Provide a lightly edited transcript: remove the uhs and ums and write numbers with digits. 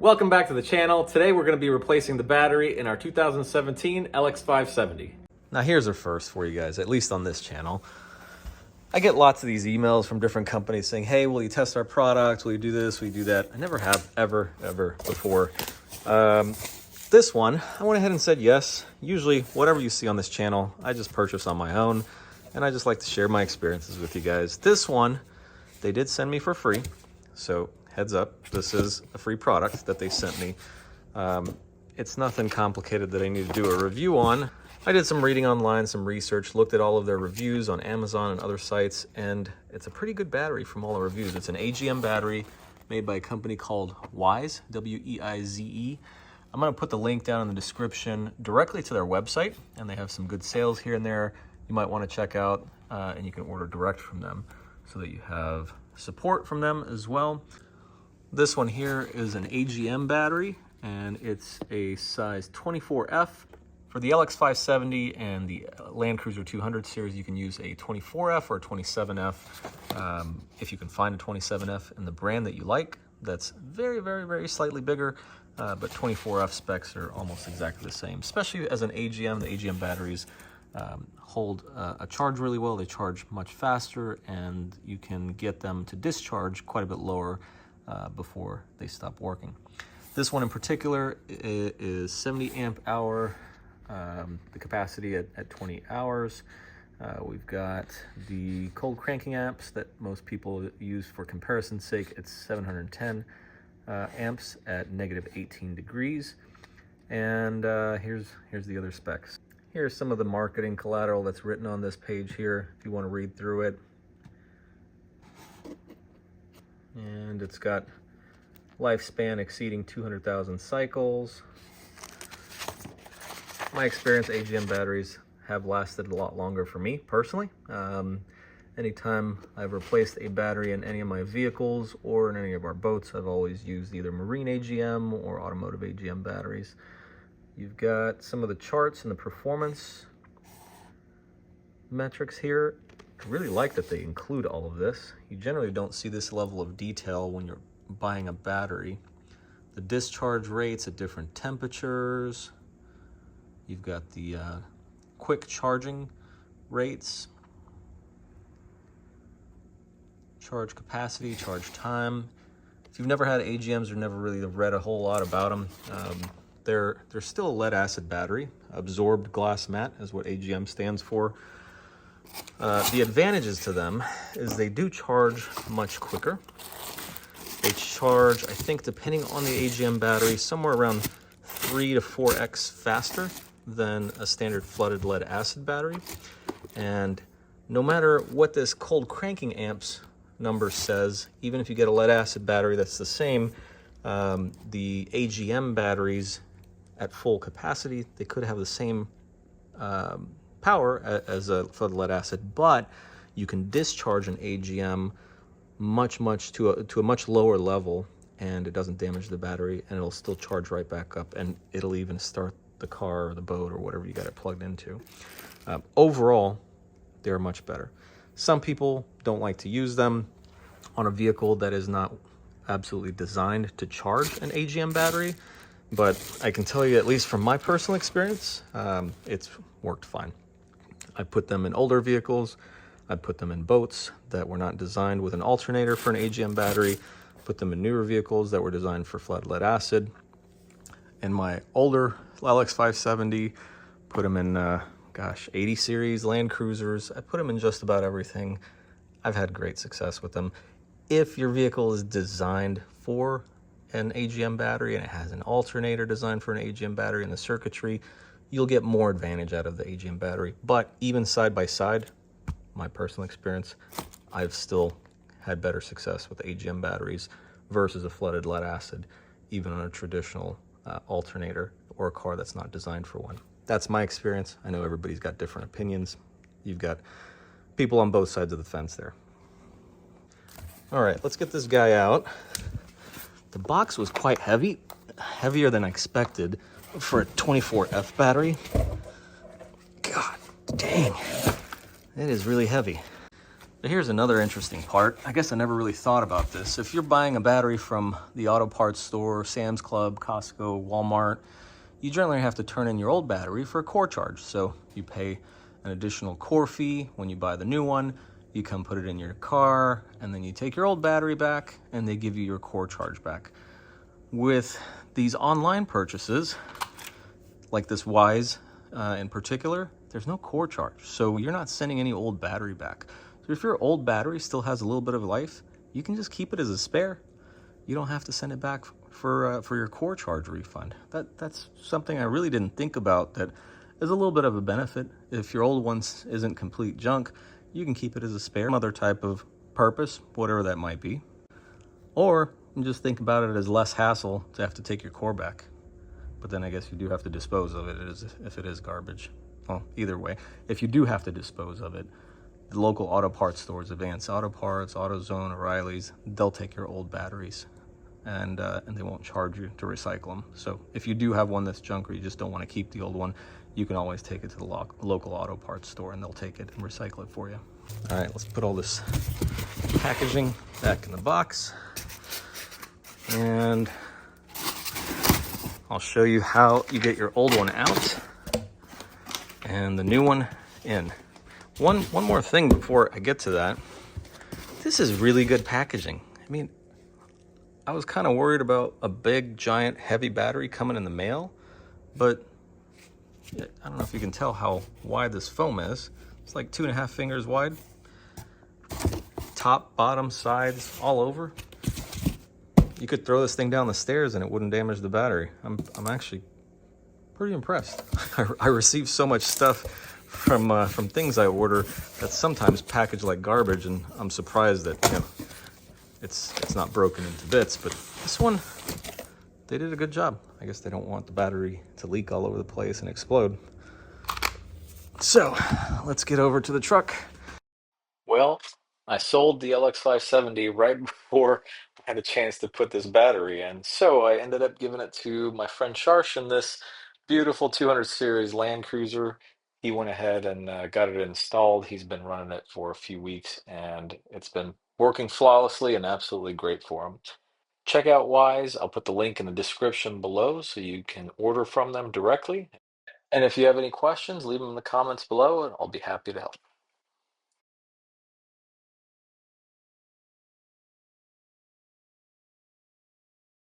Welcome back to the channel. Today we're going to be replacing the battery in our 2017 LX570. Now here's a first for you guys, at least on this channel. I get lots of these emails from different companies saying, hey, will you test our product? Will you do this? Will you do that? I never have, ever before. This one, I went ahead and said yes. Usually, whatever you see on this channel, I just purchase on my own, and I just like to share my experiences with you guys. This one, they did send me for free, so heads up, this is a free product that they sent me. It's nothing complicated that I need to do a review on. I did some reading online, some research, looked at all of their reviews on Amazon and other sites, and it's a pretty good battery from all the reviews. It's an AGM battery made by a company called Weize, W-E-I-Z-E. I'm gonna put the link down in the description directly to their website, and they have some good sales here and there you might wanna check out, and you can order direct from them so that you have support from them as well. This one here is an AGM battery, and it's a size 24F. For the LX570 and the Land Cruiser 200 series, you can use a 24F or a 27F. If you can find a 27F in the brand that you like, that's very slightly bigger, but 24F specs are almost exactly the same. Especially as an AGM, the AGM batteries hold a charge really well. They charge much faster, and you can get them to discharge quite a bit lower before they stop working. This one in particular is 70 amp hour, the capacity at 20 hours. We've got the cold cranking amps that most people use for comparison's sake. It's 710 amps at negative 18 degrees. And here's the other specs. Here's some of the marketing collateral that's written on this page here, if you want to read through it. And it's got lifespan exceeding 200,000 cycles. My experience, AGM batteries have lasted a lot longer for me personally. Anytime I've replaced a battery in any of my vehicles or in any of our boats, I've always used either marine AGM or automotive AGM batteries. You've got some of the charts and the performance metrics here. I really like that they include all of this. You generally don't see this level of detail when you're buying a battery. The discharge rates at different temperatures. You've got the quick charging rates, charge capacity, charge time. If you've never had AGMs or never really read a whole lot about them, they're still a lead acid battery. Absorbed glass mat is what AGM stands for. The advantages to them is they do charge much quicker. They charge, I think, depending on the AGM battery, somewhere around 3 to 4x faster than a standard flooded lead acid battery. And no matter what this cold cranking amps number says, even if you get a lead acid battery that's the same, the AGM batteries at full capacity, they could have the same power as a flooded lead acid, but you can discharge an AGM much to a much lower level, and it doesn't damage the battery, and it'll still charge right back up, and it'll even start the car or the boat or whatever you got it plugged into. Overall, they're much better. Some people don't like to use them on a vehicle that is not absolutely designed to charge an AGM battery, but I can tell you, at least from my personal experience, it's worked fine. I put them in older vehicles. I put them in boats that were not designed with an alternator for an AGM battery. Put them in newer vehicles that were designed for flooded lead acid. In my older LX570, put them in, 80 series Land Cruisers. I put them in just about everything. I've had great success with them. If your vehicle is designed for an AGM battery and it has an alternator designed for an AGM battery in the circuitry, you'll get more advantage out of the AGM battery. But even side by side, my personal experience, I've still had better success with AGM batteries versus a flooded lead acid, even on a traditional alternator or a car that's not designed for one. That's my experience. I know everybody's got different opinions. You've got people on both sides of the fence there. All right, let's get this guy out. The box was quite heavy, heavier than I expected for a 24F battery. God dang, it is really heavy. But here's another interesting part. I guess I never really thought about this. If you're buying a battery from the auto parts store, Sam's Club, Costco, Walmart, you generally have to turn in your old battery for a core charge. So you pay an additional core fee when you buy the new one. You come put it in your car, and then you take your old battery back, and they give you your core charge back. With these online purchases, like this Weize in particular, there's no core charge. So you're not sending any old battery back. So if your old battery still has a little bit of life, you can just keep it as a spare. You don't have to send it back for your core charge refund. That's something I really didn't think about, that is a little bit of a benefit. If your old one isn't complete junk, you can keep it as a spare, some other type of purpose, whatever that might be. Or you just think about it as less hassle to have to take your core back. But then I guess you do have to dispose of it if it is garbage. Well, either way, if you do have to dispose of it, the local auto parts stores, Advanced Auto Parts, AutoZone, O'Reilly's, they'll take your old batteries and they won't charge you to recycle them. So if you do have one that's junk or you just don't want to keep the old one, you can always take it to the local auto parts store and they'll take it and recycle it for you. All right, let's put all this packaging back in the box. And I'll show you how you get your old one out and the new one in. One more thing before I get to that. This is really good packaging. I mean, I was kind of worried about a big, giant, heavy battery coming in the mail, but I don't know if you can tell how wide this foam is. It's like 2.5 fingers wide. Top, bottom, sides, all over. You could throw this thing down the stairs and it wouldn't damage the battery. I'm actually pretty impressed. I receive so much stuff from things I order that's sometimes packaged like garbage, and I'm surprised that it's not broken into bits. But this one, they did a good job. I guess they don't want the battery to leak all over the place and explode. So let's get over to the truck. Well, I sold the LX570 right before I had a chance to put this battery in. So I ended up giving it to my friend Sharsh in this beautiful 200 series Land Cruiser. He went ahead and got it installed. He's been running it for a few weeks and it's been working flawlessly and absolutely great for him. Check out Wise. I'll put the link in the description below so you can order from them directly. And if you have any questions, leave them in the comments below and I'll be happy to help.